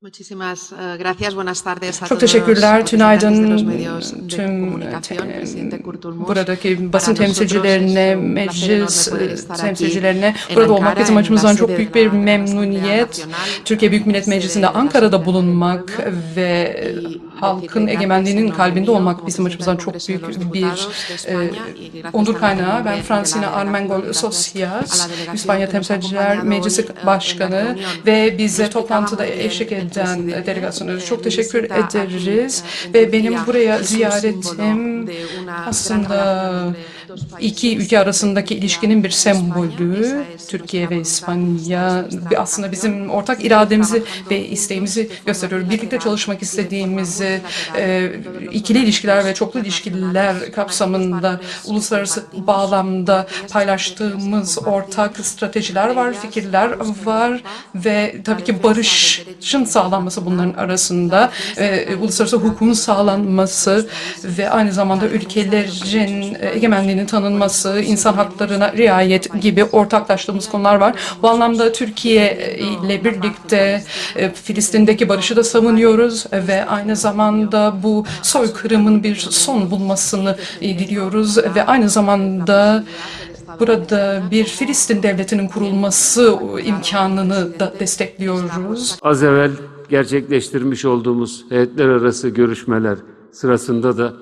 Muchísimas gracias. Buenas tardes a Çok todos teşekkürler. los representantes de los Tünaydın medios de comunicación, presidente Kurtulmuş. buradaki Para basın nosotros temsilcilerine, es un placer enorme meclis poder estar aquí temsilcilerine en burada olmak Ankara, bizim en la açımızdan sede çok de büyük bir la Asamblea memnuniyet. Nacional, Türkiye Büyük Millet sede Meclisi'nde de la Ankara'da soberanía del bulunmak pueblo ve y halkın decirle egemenliğinin gracias en nombre kalbinde mío olmak como bizim presidenta açımızdan del çok Congreso de los büyük bir Diputados de España y gracias onur también en kaynağı. Ben nombre de Francina la Armengol delegación, gracias a Socias, la delegación İspanya que nos ha Temsilciler acompañado Meclisi hoy en la Başkanı reunión. ve Lo bize explicaba toplantıda muy bien eşlik el eden presidente. delegasyona çok Mi teşekkür visita aquí ederiz. en Ve benim Turquía buraya es un símbolo ziyaretim de una gran aslında relación entre dos iki países, ülke arasındaki Turquía ilişkinin bir y España. sembolü. Esa es Türkiye nuestra ve voluntad, esa İspanya es nuestra aslında vocación. bizim ortak Seguir irademizi trabajando ve juntos isteğimizi de forma gösteriyor. Birlikte bilateral çalışmak y de forma istediğimizi multilateral en todos los ikili ilişkiler ve organismos çoklu internacionales, ilişkiler con aquellos kapsamında valores que uluslararası compartimos, con bağlamda aquellas estrategias paylaştığımız que ortak compartimos, stratejiler entre var, ellas fikirler la búsqueda de var la paz, ve la tabii ki defensa del barışın derecho sağlanması bunların internacional, la arasında, defensa de la uluslararası libertad hukukun territorial de sağlanması los países, ve aynı la zamanda defensa de los ülkelerin derechos humanos. egemenliğinin Por tanınması, eso insan seguiremos haklarına en nuestro riayet gibi país, en ortaklaştığımız Turquía, konular var. Bu anlamda comprometidísimos Türkiye defendiendo ile la paz en birlikte Palestina, Filistin'deki barışı da defendiendo el mal savunuyoruz de ve este aynı genocidio zamanda bu soykırımın bir absolutamente son tremendo bulmasını y defendiendo diliyoruz ve la, aynı la zamanda posibilidad del Estado burada Palestina bir como Filistin devletinin también nos kurulması ha recordado el imkanını da presidente desde la destekliyoruz. puerta. Az evvel gerçekleştirmiş olduğumuz heyetler arası görüşmeler sırasında da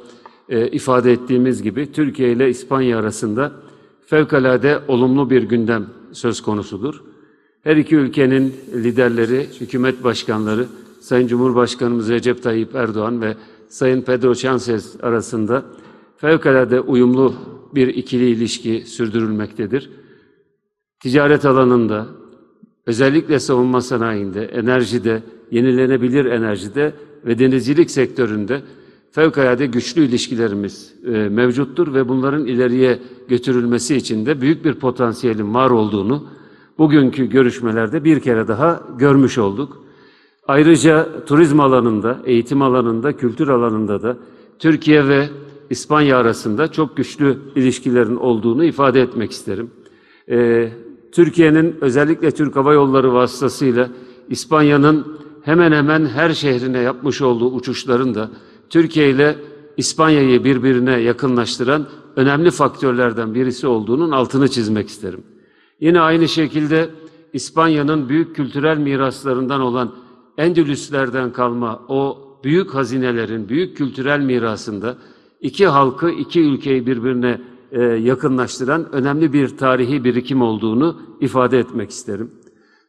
ifade ettiğimiz gibi Türkiye ile İspanya arasında fevkalade olumlu bir gündem söz konusudur. Her iki ülkenin liderleri, hükümet başkanları, Sayın Cumhurbaşkanımız Recep Tayyip Erdoğan ve Sayın Pedro Sánchez arasında fevkalade uyumlu bir ikili ilişki sürdürülmektedir. Ticaret alanında, özellikle savunma sanayinde, enerjide, yenilenebilir enerjide ve denizcilik sektöründe fevkalade güçlü ilişkilerimiz mevcuttur ve bunların ileriye götürülmesi için de büyük bir potansiyelin var olduğunu bugünkü görüşmelerde bir kere daha görmüş olduk. Ayrıca turizm alanında, eğitim alanında, kültür alanında da Türkiye ve İspanya arasında çok güçlü ilişkilerin olduğunu ifade etmek isterim. Türkiye'nin özellikle Türk Hava Yolları vasıtasıyla İspanya'nın hemen hemen her şehrine yapmış olduğu uçuşların da Türkiye ile İspanya'yı birbirine yakınlaştıran önemli faktörlerden birisi olduğunun altını çizmek isterim. Yine aynı şekilde İspanya'nın büyük kültürel miraslarından olan Endülüslerden kalma o büyük hazinelerin, büyük kültürel mirasında iki halkı, iki ülkeyi birbirine yakınlaştıran önemli bir tarihi birikim olduğunu ifade etmek isterim.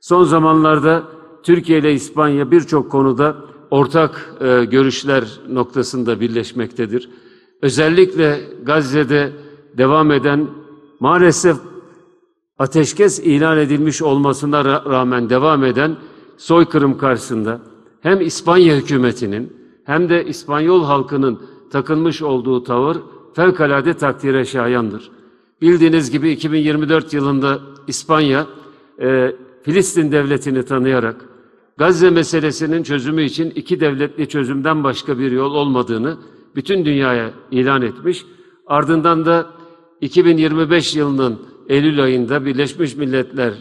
Son zamanlarda Türkiye ile İspanya birçok konuda ortak görüşler noktasında birleşmektedir. Özellikle Gazze'de devam eden maalesef ateşkes ilan edilmiş olmasına rağmen devam eden soykırım karşısında hem İspanya hükümetinin hem de İspanyol halkının takınmış olduğu tavır fevkalade takdire şayandır. Bildiğiniz gibi 2024 yılında İspanya, Filistin devletini tanıyarak Gazze meselesinin çözümü için iki devletli çözümden başka bir yol olmadığını bütün dünyaya ilan etmiş. Ardından da 2025 yılının Eylül ayında Birleşmiş Milletler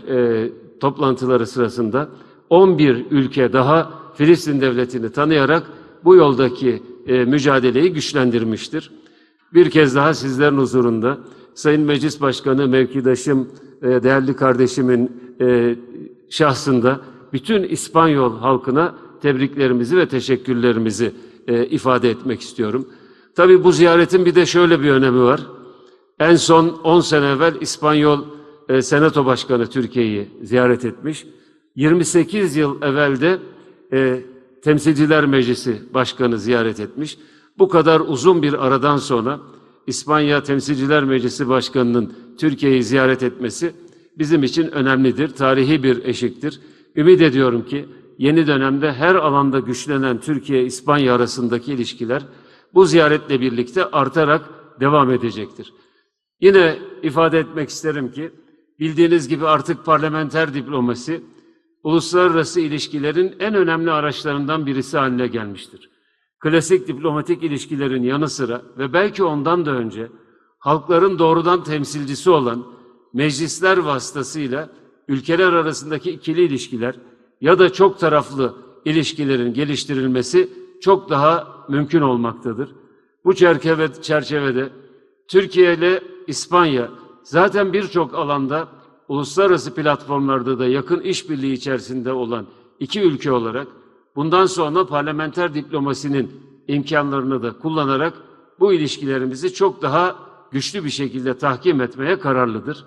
toplantıları sırasında 11 ülke daha Filistin devletini tanıyarak bu yoldaki mücadeleyi güçlendirmiştir. Bir kez daha sizlerin huzurunda Sayın Meclis Başkanı, mevkidaşım, değerli kardeşimin şahsında bütün İspanyol halkına tebriklerimizi ve teşekkürlerimizi ifade etmek istiyorum. Tabii bu ziyaretin bir de şöyle bir önemi var. En son 10 sene evvel İspanyol Senato Başkanı Türkiye'yi ziyaret etmiş. 28 yıl evvel de Temsilciler Meclisi Başkanı ziyaret etmiş. Bu kadar uzun bir aradan sonra İspanya Temsilciler Meclisi Başkanı'nın Türkiye'yi ziyaret etmesi bizim için önemlidir, tarihi bir eşiktir. Ümit ediyorum ki yeni dönemde her alanda güçlenen Türkiye-İspanya arasındaki ilişkiler bu ziyaretle birlikte artarak devam edecektir. Yine ifade etmek isterim ki bildiğiniz gibi artık parlamenter diplomasi uluslararası ilişkilerin en önemli araçlarından birisi haline gelmiştir. Klasik diplomatik ilişkilerin yanı sıra ve belki ondan da önce halkların doğrudan temsilcisi olan meclisler vasıtasıyla ülkeler arasındaki ikili ilişkiler ya da çok taraflı ilişkilerin geliştirilmesi çok daha mümkün olmaktadır. Bu çerçevede Türkiye ile İspanya zaten birçok alanda uluslararası platformlarda da yakın işbirliği içerisinde olan iki ülke olarak bundan sonra parlamenter diplomasinin imkanlarını da kullanarak bu ilişkilerimizi çok daha güçlü bir şekilde tahkim etmeye kararlıdır.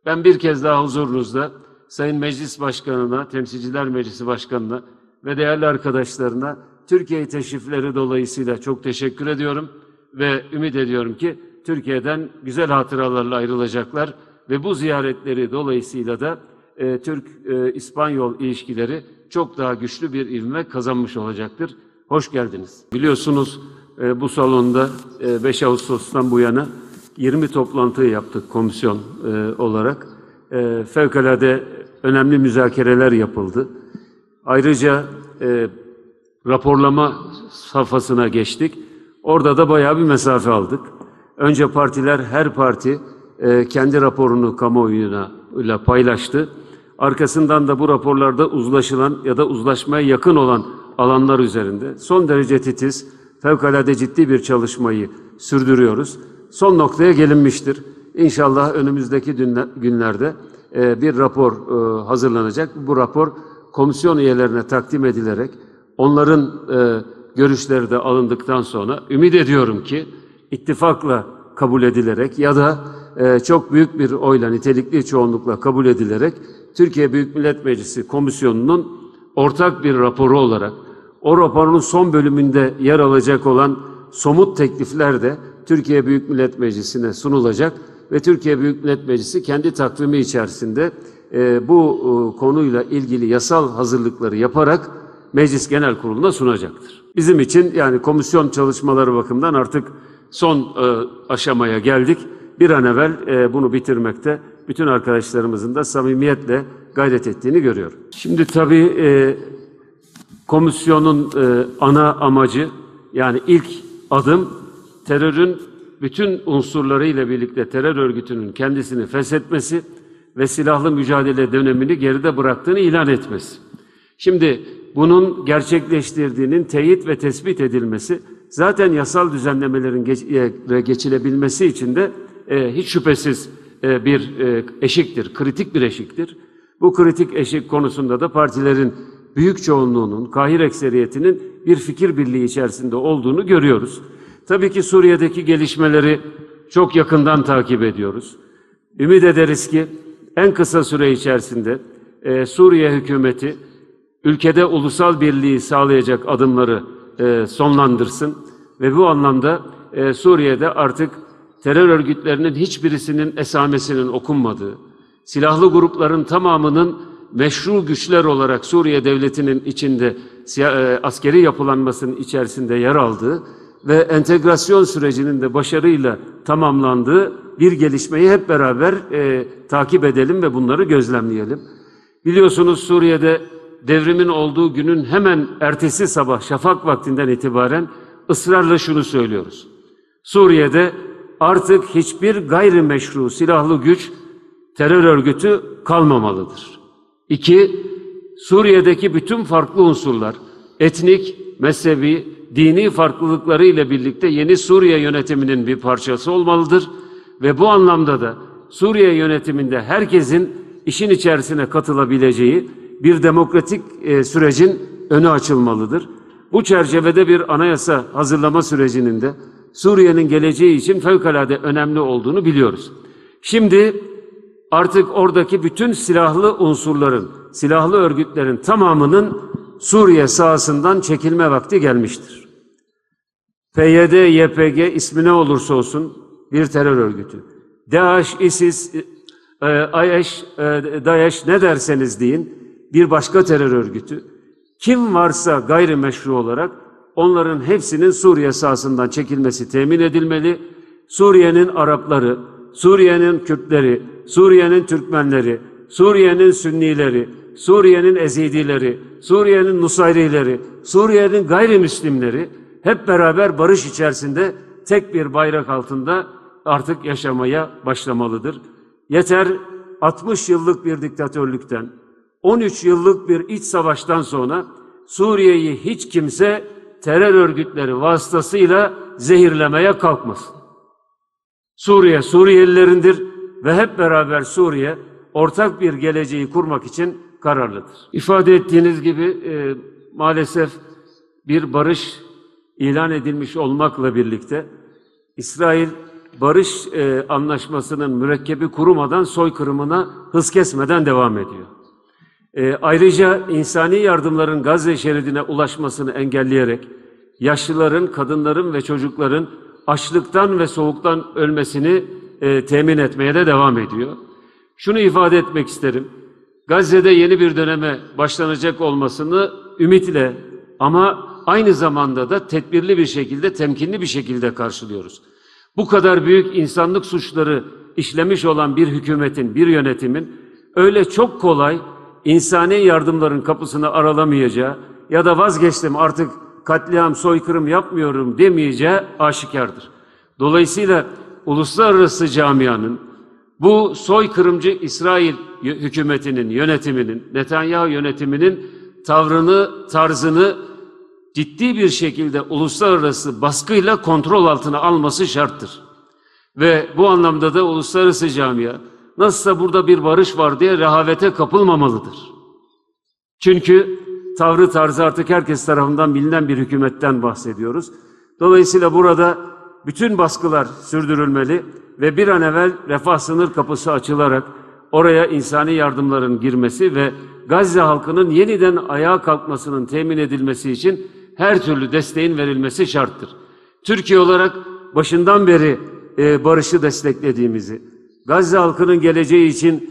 Ben bir kez daha huzurunuzda Sayın Meclis Başkanı'na, Temsilciler Meclisi Başkanı'na ve değerli arkadaşlarına Türkiye teşrifleri dolayısıyla çok teşekkür ediyorum ve ümit ediyorum ki Türkiye'den güzel hatıralarla ayrılacaklar ve bu ziyaretleri dolayısıyla da Türk-İspanyol ilişkileri çok daha güçlü bir ivme kazanmış olacaktır. Hoş geldiniz. Biliyorsunuz bu salonda 5 Ağustos'tan bu yana 20 toplantı yaptık komisyon olarak. Fevkalade önemli müzakereler yapıldı. Ayrıca raporlama safhasına geçtik. Orada da bayağı bir mesafe aldık. Önce her parti kendi raporunu kamuoyuyla paylaştı. Arkasından da bu raporlarda uzlaşılan ya da uzlaşmaya yakın olan alanlar üzerinde son derece titiz, fevkalade ciddi bir çalışmayı sürdürüyoruz. Son noktaya gelinmiştir. İnşallah önümüzdeki günlerde bir rapor hazırlanacak. Bu rapor komisyon üyelerine takdim edilerek onların görüşleri de alındıktan sonra ümit ediyorum ki ittifakla kabul edilerek ya da çok büyük bir oyla, nitelikli çoğunlukla kabul edilerek Türkiye Büyük Millet Meclisi Komisyonu'nun ortak bir raporu olarak o raporun son bölümünde yer alacak olan somut teklifler de Türkiye Büyük Millet Meclisi'ne sunulacak ve Türkiye Büyük Millet Meclisi kendi takvimi içerisinde bu konuyla ilgili yasal hazırlıkları yaparak Meclis Genel Kurulu'na sunacaktır. Bizim için yani komisyon çalışmaları bakımından artık son aşamaya geldik. Bir an evvel bunu bitirmekte bütün arkadaşlarımızın da samimiyetle gayret ettiğini görüyorum. Şimdi tabii komisyonun ana amacı yani ilk adım terörün bütün unsurlarıyla birlikte terör örgütünün kendisini feshetmesi ve silahlı mücadele dönemini geride bıraktığını ilan etmesi. Şimdi bunun gerçekleştirdiğinin teyit ve tespit edilmesi zaten yasal düzenlemelerin geçilebilmesi için de hiç şüphesiz bir eşiktir, kritik bir eşiktir. Bu kritik eşik konusunda da partilerin büyük çoğunluğunun, kahir ekseriyetinin bir fikir birliği içerisinde olduğunu görüyoruz. Tabii ki Suriye'deki gelişmeleri çok yakından takip ediyoruz. Ümit ederiz ki en kısa süre içerisinde Suriye hükümeti ülkede ulusal birliği sağlayacak adımları sonlandırsın ve bu anlamda Suriye'de artık terör örgütlerinin hiçbirisinin esamesinin okunmadığı, silahlı grupların tamamının meşru güçler olarak Suriye devletinin içinde askeri yapılanmasının içerisinde yer aldığı ve entegrasyon sürecinin de başarıyla tamamlandığı bir gelişmeyi hep beraber takip edelim ve bunları gözlemleyelim. Biliyorsunuz Suriye'de devrimin olduğu günün hemen ertesi sabah şafak vaktinden itibaren ısrarla şunu söylüyoruz. Suriye'de artık hiçbir gayrimeşru silahlı güç, terör örgütü kalmamalıdır. 2. Suriye'deki bütün farklı unsurlar, etnik, mezhebi, dini farklılıkları ile birlikte yeni Suriye yönetiminin bir parçası olmalıdır ve bu anlamda da Suriye yönetiminde herkesin işin içerisine katılabileceği bir demokratik sürecin önü açılmalıdır. Bu çerçevede bir anayasa hazırlama sürecinin de Suriye'nin geleceği için fevkalade önemli olduğunu biliyoruz. Şimdi artık oradaki bütün silahlı unsurların, silahlı örgütlerin tamamının Suriye sahasından çekilme vakti gelmiştir. PYD, YPG ismi ne olursa olsun bir terör örgütü. DAEŞ, ISIS, DAEŞ ne derseniz deyin bir başka terör örgütü. Kim varsa gayrimeşru olarak onların hepsinin Suriye sahasından çekilmesi temin edilmeli. Suriye'nin Arapları, Suriye'nin Kürtleri, Suriye'nin Türkmenleri, Suriye'nin Sünnileri, Suriye'nin Ezidileri, Suriye'nin Nusayrileri, Suriye'nin gayrimüslimleri hep beraber barış içerisinde tek bir bayrak altında artık yaşamaya başlamalıdır. Yeter 60 yıllık bir diktatörlükten, 13 yıllık bir iç savaştan sonra Suriye'yi hiç kimse terör örgütleri vasıtasıyla zehirlemeye kalkmasın. Suriye, Suriyelilerindir ve hep beraber Suriye ortak bir geleceği kurmak için kararlıdır. İfade ettiğiniz gibi maalesef bir barış ilan edilmiş olmakla birlikte İsrail barış anlaşmasının mürekkebi kurumadan soykırımına hız kesmeden devam ediyor. Ayrıca insani yardımların Gazze şeridine ulaşmasını engelleyerek yaşlıların, kadınların ve çocukların açlıktan ve soğuktan ölmesini temin etmeye de devam ediyor. Şunu ifade etmek isterim. Gazze'de yeni bir döneme başlanacak olmasını ümitle ama aynı zamanda da tedbirli bir şekilde, temkinli bir şekilde karşılıyoruz. Bu kadar büyük insanlık suçları işlemiş olan bir hükümetin, bir yönetimin öyle çok kolay insani yardımların kapısını aralamayacağı ya da vazgeçtim artık katliam, soykırım yapmıyorum demeyeceği aşikardır. Dolayısıyla uluslararası camianın bu soykırımcı İsrail hükümetinin, yönetiminin, Netanyahu yönetiminin tavrını, tarzını ciddi bir şekilde uluslararası baskıyla kontrol altına alması şarttır. Ve bu anlamda da uluslararası camia nasılsa burada bir barış var diye rehavete kapılmamalıdır. Çünkü tavrı tarzı artık herkes tarafından bilinen bir hükümetten bahsediyoruz. Dolayısıyla burada bütün baskılar sürdürülmeli ve bir an evvel refah sınır kapısı açılarak oraya insani yardımların girmesi ve Gazze halkının yeniden ayağa kalkmasının temin edilmesi için her türlü desteğin verilmesi şarttır. Türkiye olarak başından beri barışı desteklediğimizi, Gazze halkının geleceği için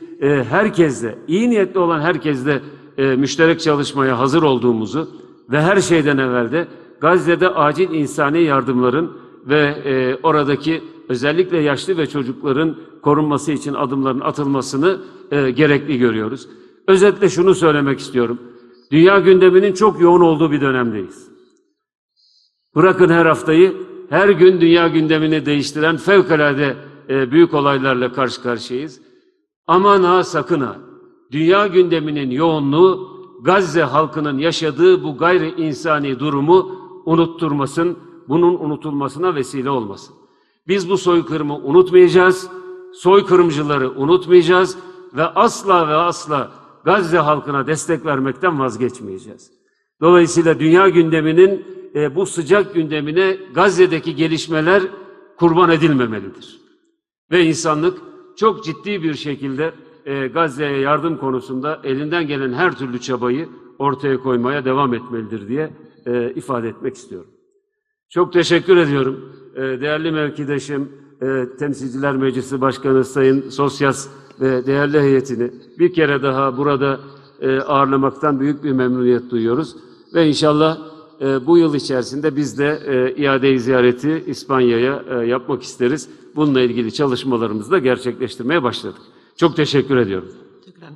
herkesle, iyi niyetli olan herkesle müşterek çalışmaya hazır olduğumuzu ve her şeyden evvel de Gazze'de acil insani yardımların ve oradaki özellikle yaşlı ve çocukların korunması için adımların atılmasını gerekli görüyoruz. Özetle şunu söylemek istiyorum. Dünya gündeminin çok yoğun olduğu bir dönemdeyiz. Bırakın her haftayı, her gün dünya gündemini değiştiren fevkalade büyük olaylarla karşı karşıyayız. Aman ha sakın ha, dünya gündeminin yoğunluğu Gazze halkının yaşadığı bu gayri insani durumu unutturmasın, bunun unutulmasına vesile olmasın. Biz bu soykırımı unutmayacağız, soykırımcıları unutmayacağız ve asla ve asla Gazze halkına destek vermekten vazgeçmeyeceğiz. Dolayısıyla dünya gündeminin bu sıcak gündemine Gazze'deki gelişmeler kurban edilmemelidir. Ve insanlık çok ciddi bir şekilde Gazze'ye yardım konusunda elinden gelen her türlü çabayı ortaya koymaya devam etmelidir diye ifade etmek istiyorum. Çok teşekkür ediyorum. Değerli mevkidaşım, Temsilciler Meclisi Başkanı Sayın Sosyas ve değerli heyetini bir kere daha burada ağırlamaktan büyük bir memnuniyet duyuyoruz. Ve inşallah bu yıl içerisinde biz de iade-i ziyareti İspanya'ya yapmak isteriz. Bununla ilgili çalışmalarımızı da gerçekleştirmeye başladık. Çok teşekkür ediyorum. Teşekkürler.